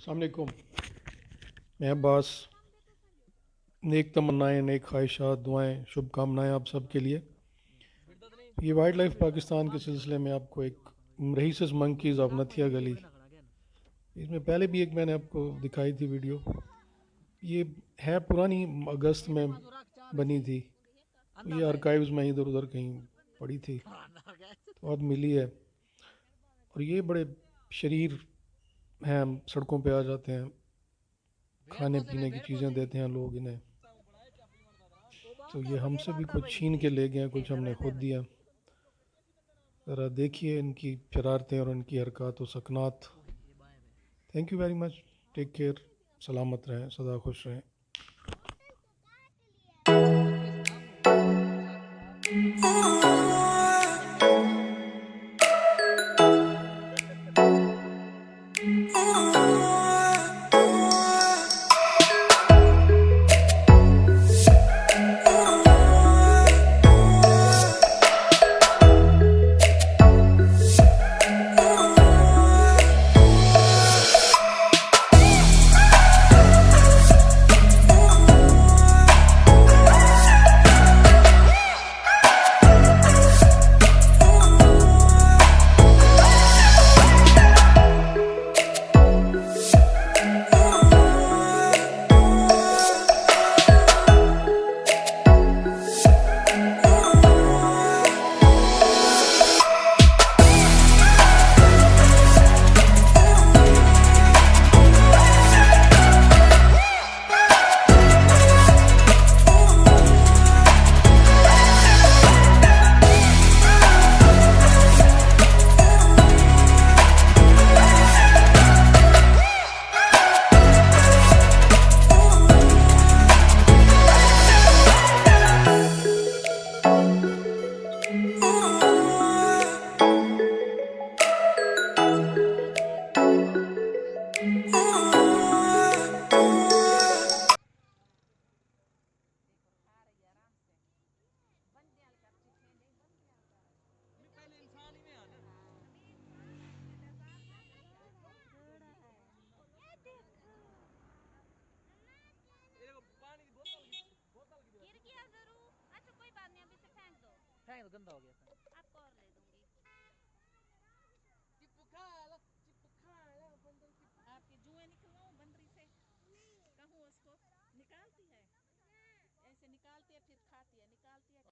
अस्सलाम वालेकुम। मैं अब्बास। नेक तमन्नाएं, नेक ख्वाहिशात, दुआएं, शुभकामनाएं आप सब के लिए। ये वाइल्ड लाइफ पाकिस्तान के सिलसिले में आपको एक रहीसिस मंकीज़ ऑफ नथियागली, इसमें पहले भी एक मैंने आपको दिखाई थी वीडियो। ये है पुरानी, अगस्त में बनी थी। ये आर्काइव्स में इधर उधर कहीं पड़ी थी तो अब मिली है। और ये बड़े शरीर हैं, सड़कों पे आ जाते हैं, खाने पीने की चीज़ें देते हैं लोग इन्हें। तो ये हमसे भी कुछ छीन के ले गए हैं, कुछ हमने खुद दिया। ज़रा देखिए इनकी शरारतें और इनकी हरकत और सकनात। Thank you very much. Take care. सलामत रहें, सदा खुश रहें। फेंक दो, गंदा हो गया। आपको और ले दूंगी। आपके जुएं निकलवाऊं बंदरी से? कहूँ उसको निकालती है, ऐसे निकालती है फिर खाती है, निकालती है।